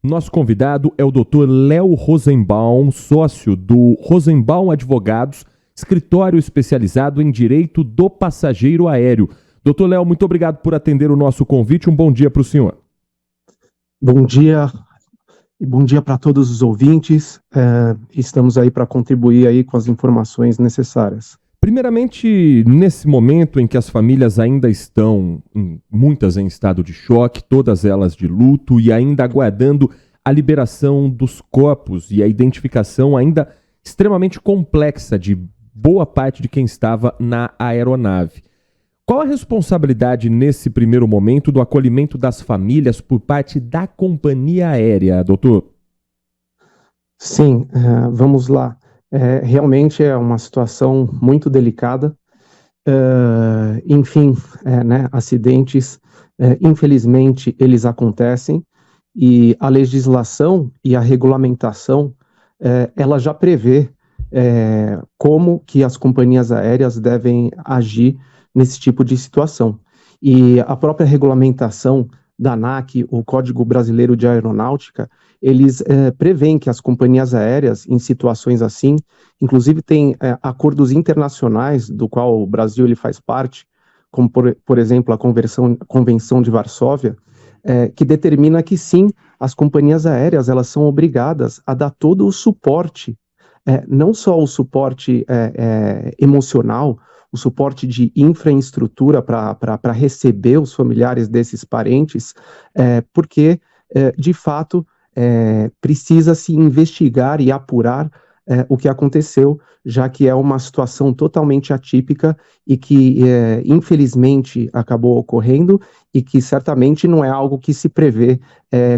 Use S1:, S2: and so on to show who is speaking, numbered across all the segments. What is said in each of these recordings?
S1: Nosso convidado é o Dr. Léo Rosenbaum, sócio do Rosenbaum Advogados, escritório especializado em direito do passageiro aéreo. Dr. Léo, muito obrigado por atender o nosso convite. Um bom dia para o senhor.
S2: Bom dia e bom dia para todos os ouvintes. Estamos aí para contribuir aí com as informações necessárias.
S1: Primeiramente, nesse momento em que as famílias ainda estão, muitas em estado de choque, todas elas de luto e ainda aguardando a liberação dos corpos e a identificação ainda extremamente complexa de boa parte de quem estava na aeronave. Qual a responsabilidade nesse primeiro momento do acolhimento das famílias por parte da companhia aérea, doutor?
S2: Sim, vamos lá. Realmente é uma situação muito delicada. Acidentes, infelizmente, eles acontecem e a legislação e a regulamentação, ela já prevê como que as companhias aéreas devem agir nesse tipo de situação. E a própria regulamentação da ANAC, o Código Brasileiro de Aeronáutica, eles prevêem que as companhias aéreas, em situações assim, inclusive tem acordos internacionais, do qual o Brasil ele faz parte, como, por exemplo, a Convenção de Varsóvia, que determina que sim, as companhias aéreas elas são obrigadas a dar todo o suporte, não só o suporte emocional, o suporte de infraestrutura para receber os familiares desses parentes, porque, de fato, precisa se investigar e apurar o que aconteceu, já que é uma situação totalmente atípica e que, infelizmente, acabou ocorrendo e que certamente não é algo que se prevê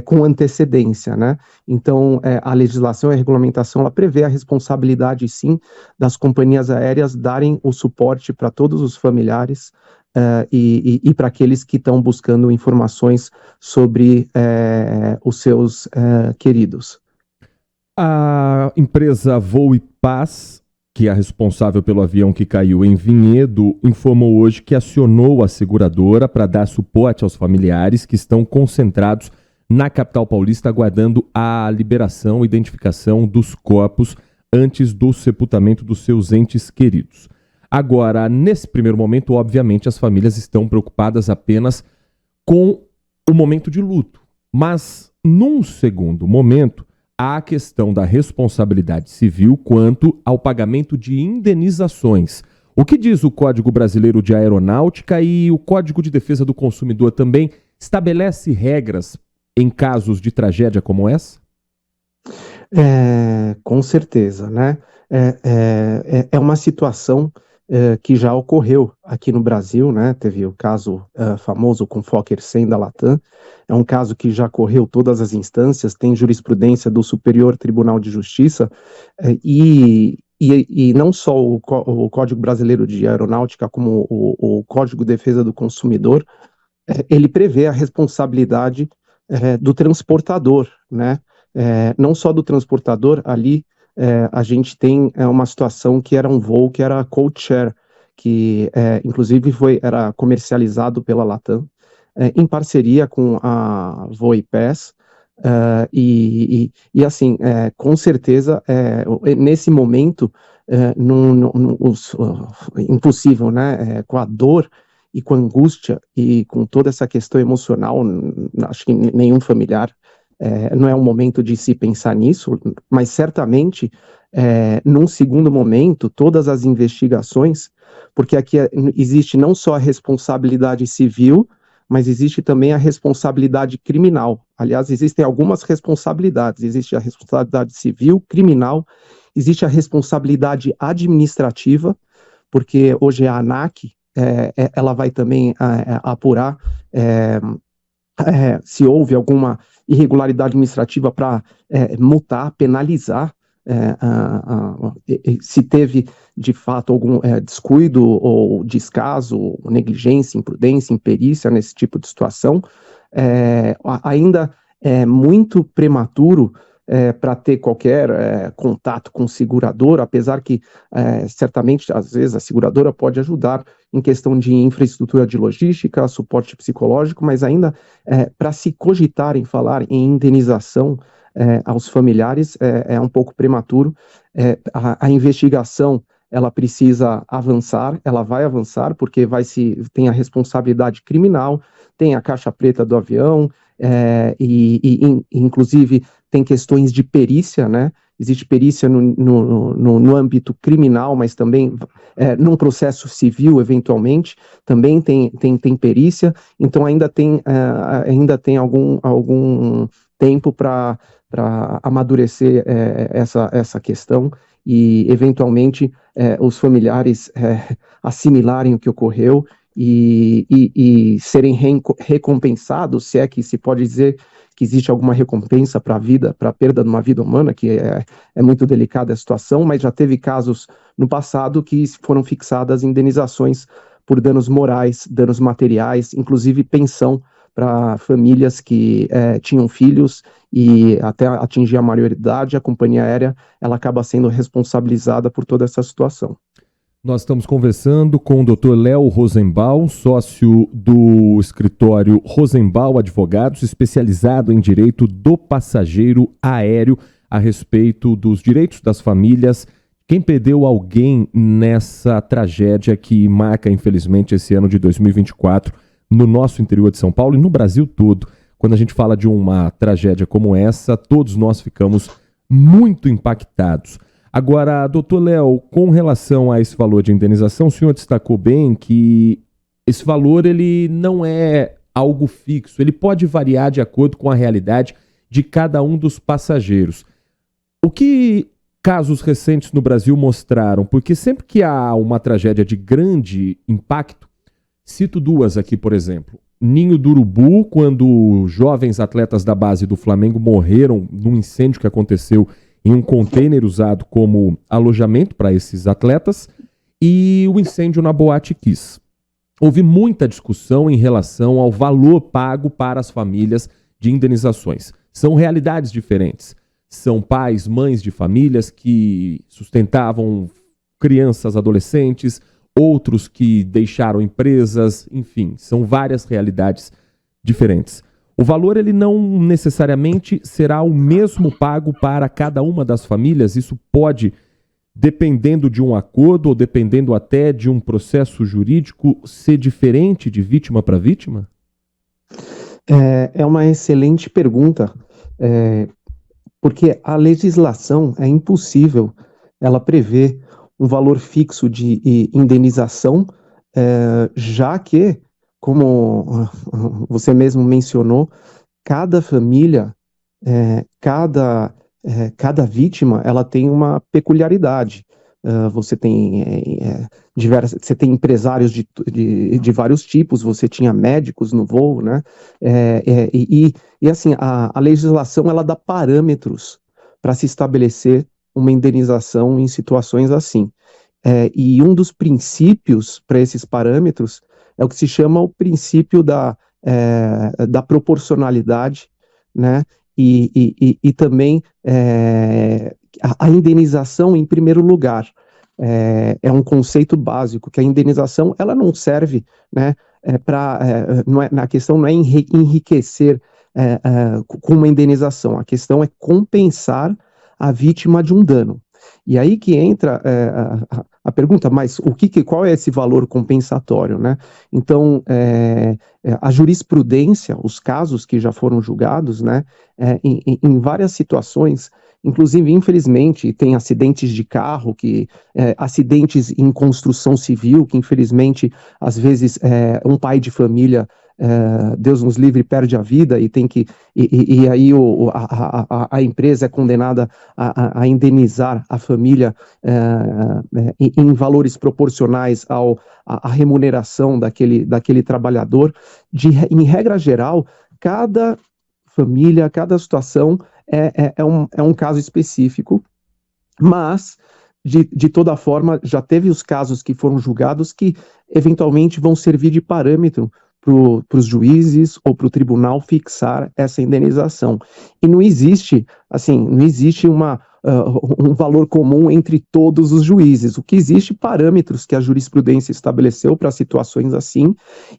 S2: com antecedência, né? Então, a legislação e a regulamentação, ela prevê a responsabilidade, sim, das companhias aéreas darem o suporte para todos os familiares e para aqueles que estão buscando informações sobre os seus queridos.
S1: A empresa Voo e Paz, que é a responsável pelo avião que caiu em Vinhedo, informou hoje que acionou a seguradora para dar suporte aos familiares que estão concentrados na capital paulista aguardando a liberação e identificação dos corpos antes do sepultamento dos seus entes queridos. Agora, nesse primeiro momento, obviamente, as famílias estão preocupadas apenas com o momento de luto. Mas, num segundo momento, há a questão da responsabilidade civil quanto ao pagamento de indenizações. O que diz o Código Brasileiro de Aeronáutica e o Código de Defesa do Consumidor também estabelece regras em casos de tragédia como essa?
S2: Com certeza, né? É uma situação que já ocorreu aqui no Brasil, né? Teve o caso famoso com Fokker 100 da Latam, é um caso que já correu todas as instâncias, tem jurisprudência do Superior Tribunal de Justiça, e não só o Código Brasileiro de Aeronáutica, como o Código de Defesa do Consumidor, ele prevê a responsabilidade do transportador, né? Não só do transportador, ali a gente tem uma situação que era um voo que era code share, que inclusive era comercializado pela Latam, em parceria com a Voipass, assim, com certeza, nesse momento, impossível, né? Com a dor e com a angústia e com toda essa questão emocional, acho que nenhum familiar não é um momento de se pensar nisso, mas certamente, num segundo momento, todas as investigações, porque aqui existe não só a responsabilidade civil, mas existe também a responsabilidade criminal. Aliás, existem algumas responsabilidades, existe a responsabilidade civil, criminal, existe a responsabilidade administrativa, porque hoje a ANAC, ela vai também apurar se houve alguma irregularidade administrativa para multar, penalizar, se teve de fato algum descuido ou descaso, negligência, imprudência, imperícia nesse tipo de situação. Ainda é muito prematuro para ter qualquer contato com o segurador, apesar que certamente, às vezes, a seguradora pode ajudar em questão de infraestrutura de logística, suporte psicológico, mas ainda para se cogitar em falar em indenização aos familiares é um pouco prematuro. A investigação ela precisa avançar, ela vai avançar, porque tem a responsabilidade criminal, tem a caixa preta do avião, inclusive tem questões de perícia, né? Existe perícia no âmbito criminal, mas também num processo civil, eventualmente, também tem perícia, então ainda tem algum tempo para amadurecer essa questão e, eventualmente, os familiares assimilarem o que ocorreu e serem recompensados, se é que se pode dizer que existe alguma recompensa para a vida, para a perda de uma vida humana, que é muito delicada a situação, mas já teve casos no passado que foram fixadas indenizações por danos morais, danos materiais, inclusive pensão para famílias que tinham filhos e até atingir a maioridade, a companhia aérea ela acaba sendo responsabilizada por toda essa situação.
S1: Nós estamos conversando com o Dr. Léo Rosenbaum, sócio do escritório Rosenbaum Advogados, especializado em direito do passageiro aéreo, a respeito dos direitos das famílias. Quem perdeu alguém nessa tragédia que marca, infelizmente, esse ano de 2024 no nosso interior de São Paulo e no Brasil todo. Quando a gente fala de uma tragédia como essa, todos nós ficamos muito impactados. Agora, doutor Léo, com relação a esse valor de indenização, o senhor destacou bem que esse valor ele não é algo fixo, ele pode variar de acordo com a realidade de cada um dos passageiros. O que casos recentes no Brasil mostraram? Porque sempre que há uma tragédia de grande impacto, cito duas aqui, por exemplo. Ninho do Urubu, quando jovens atletas da base do Flamengo morreram num incêndio que aconteceu em um container usado como alojamento para esses atletas, e o incêndio na Boate Kiss. Houve muita discussão em relação ao valor pago para as famílias de indenizações. São realidades diferentes. São pais, mães de famílias que sustentavam crianças, adolescentes, outros que deixaram empresas, enfim, são várias realidades diferentes. O valor ele não necessariamente será o mesmo pago para cada uma das famílias, isso pode, dependendo de um acordo ou dependendo até de um processo jurídico, ser diferente de vítima para vítima?
S2: É uma excelente pergunta, porque a legislação é impossível ela prever um valor fixo de indenização, já que, como você mesmo mencionou, cada família, cada vítima, ela tem uma peculiaridade. Você tem você tem empresários de vários tipos, você tinha médicos no voo, né? E assim, a legislação ela dá parâmetros para se estabelecer uma indenização em situações assim. E um dos princípios para esses parâmetros é o que se chama o princípio da proporcionalidade, né? E também a indenização em primeiro lugar. É um conceito básico, que a indenização ela não serve, né, a questão não é enriquecer com uma indenização, a questão é compensar a vítima de um dano. E aí que entra a pergunta, mas qual é esse valor compensatório, né? Então, a jurisprudência, os casos que já foram julgados, né, em várias situações, inclusive, infelizmente, tem acidentes de carro, acidentes em construção civil, que infelizmente, às vezes, um pai de família, Deus nos livre, perde a vida e tem que e aí a empresa é condenada a indenizar a família em valores proporcionais à remuneração daquele trabalhador. Em regra geral, cada família, cada situação é um caso específico, mas de toda forma já teve os casos que foram julgados que eventualmente vão servir de parâmetro os juízes ou para o tribunal fixar essa indenização. E não existe, um valor comum entre todos os juízes. O que existe parâmetros que a jurisprudência estabeleceu para situações assim,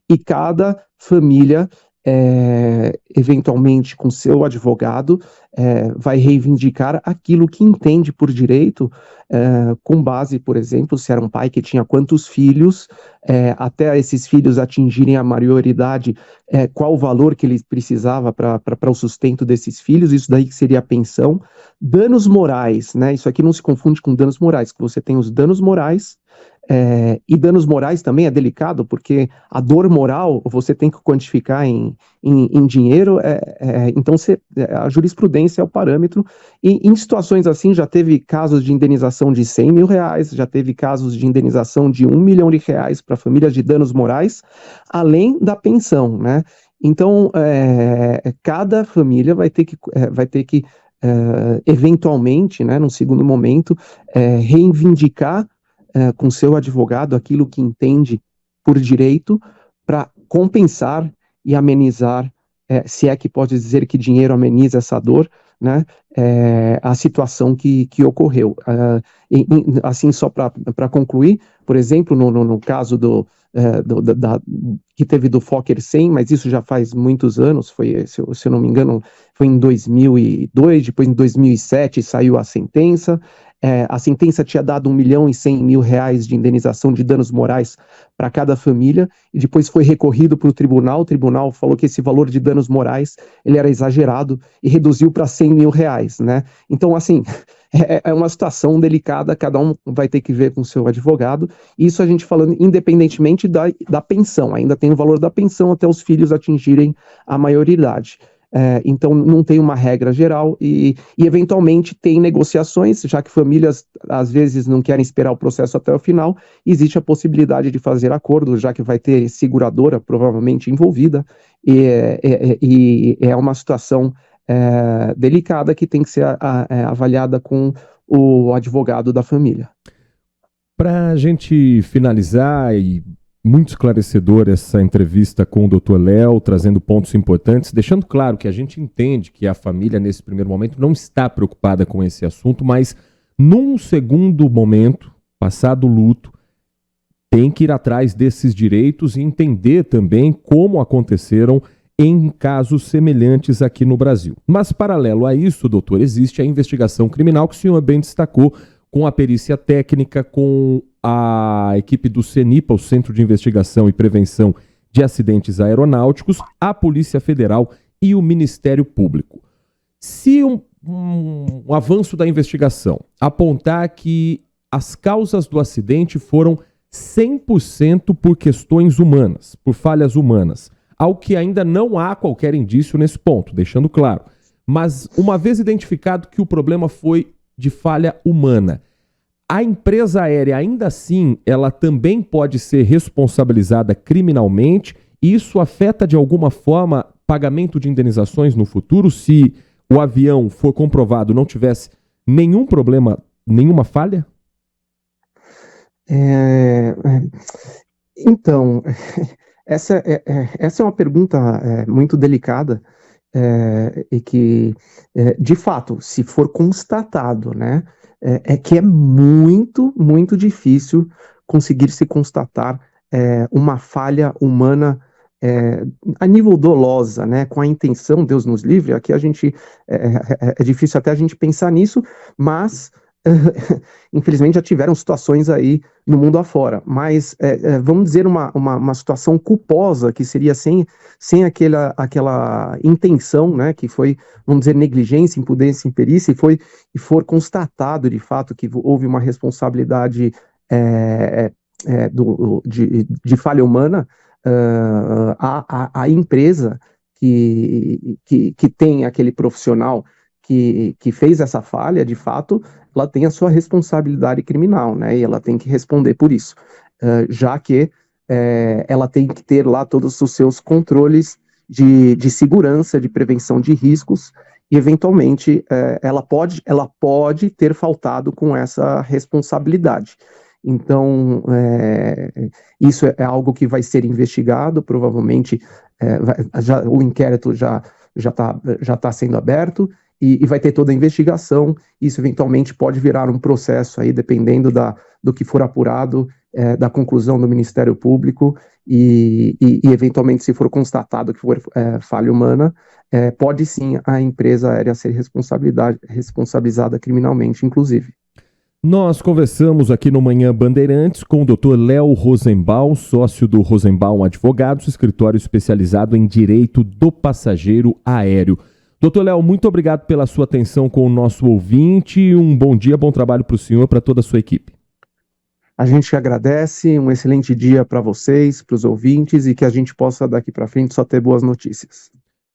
S2: e cada família, eventualmente com seu advogado, vai reivindicar aquilo que entende por direito, com base, por exemplo, se era um pai que tinha quantos filhos, até esses filhos atingirem a maioridade, qual o valor que ele precisava para o sustento desses filhos, isso daí que seria a pensão. Danos morais, né? Isso aqui não se confunde com danos morais, que você tem os danos morais, e danos morais também é delicado, porque a dor moral você tem que quantificar em dinheiro, então a jurisprudência é o parâmetro, e em situações assim já teve casos de indenização de R$100 mil, já teve casos de indenização de R$1 milhão para famílias de danos morais, além da pensão, né? Então, cada família vai ter que eventualmente, né, num segundo momento, reivindicar com seu advogado aquilo que entende por direito para compensar e amenizar, se é que pode dizer que dinheiro ameniza essa dor, né, a situação que ocorreu. Assim, só para concluir, por exemplo, no caso que teve do Fokker 100, mas isso já faz muitos anos, se eu não me engano, foi em 2002, depois em 2007 saiu a sentença. A sentença tinha dado R$1.100.000 de indenização de danos morais para cada família, e depois foi recorrido para o tribunal falou que esse valor de danos morais ele era exagerado e reduziu para R$100 mil, né? Então, assim, é uma situação delicada, cada um vai ter que ver com o seu advogado, isso a gente falando independentemente da pensão, ainda tem o valor da pensão até os filhos atingirem a maioridade. Então não tem uma regra geral e eventualmente tem negociações, já que famílias às vezes não querem esperar o processo até o final, existe a possibilidade de fazer acordo, já que vai ter seguradora provavelmente envolvida, e é uma situação delicada que tem que ser avaliada com o advogado da família.
S1: Para a gente finalizar, e muito esclarecedor essa entrevista com o Dr. Léo, trazendo pontos importantes, deixando claro que a gente entende que a família, nesse primeiro momento, não está preocupada com esse assunto, mas num segundo momento, passado o luto, tem que ir atrás desses direitos e entender também como aconteceram em casos semelhantes aqui no Brasil. Mas, paralelo a isso, doutor, existe a investigação criminal que o senhor bem destacou, com a perícia técnica, com a equipe do CENIPA, o Centro de Investigação e Prevenção de Acidentes Aeronáuticos, a Polícia Federal e o Ministério Público. Se um avanço da investigação apontar que as causas do acidente foram 100% por questões humanas, por falhas humanas, ao que ainda não há qualquer indício nesse ponto, deixando claro. Mas uma vez identificado que o problema foi de falha humana, a empresa aérea, ainda assim, ela também pode ser responsabilizada criminalmente, e isso afeta de alguma forma pagamento de indenizações no futuro, se o avião for comprovado não tivesse nenhum problema, nenhuma falha?
S2: Então, essa é uma pergunta muito delicada, e que, de fato, se for constatado, né, que é muito, muito difícil conseguir se constatar uma falha humana a nível dolosa, né, com a intenção, Deus nos livre, aqui a gente, é difícil até a gente pensar nisso, mas infelizmente já tiveram situações aí no mundo afora, mas vamos dizer uma situação culposa, que seria sem aquela intenção, né, que foi, vamos dizer, negligência, imprudência, imperícia, e for constatado de fato que houve uma responsabilidade de falha humana, a empresa que tem aquele profissional que fez essa falha, de fato, ela tem a sua responsabilidade criminal, né, e ela tem que responder por isso, já que ela tem que ter lá todos os seus controles de segurança, de prevenção de riscos, e eventualmente ela pode ter faltado com essa responsabilidade. Então, isso é algo que vai ser investigado, provavelmente o inquérito já está sendo aberto e vai ter toda a investigação. Isso eventualmente pode virar um processo aí, dependendo do que for apurado, da conclusão do Ministério Público e eventualmente, se for constatado que for falha humana, pode sim a empresa aérea ser responsabilizada criminalmente, inclusive.
S1: Nós conversamos aqui no Manhã Bandeirantes com o Dr. Léo Rosenbaum, sócio do Rosenbaum Advogados, escritório especializado em direito do passageiro aéreo. Doutor Léo, muito obrigado pela sua atenção com o nosso ouvinte. Um bom dia, bom trabalho para o senhor e para toda a sua equipe.
S2: A gente agradece, um excelente dia para vocês, para os ouvintes, e que a gente possa daqui para frente só ter boas notícias.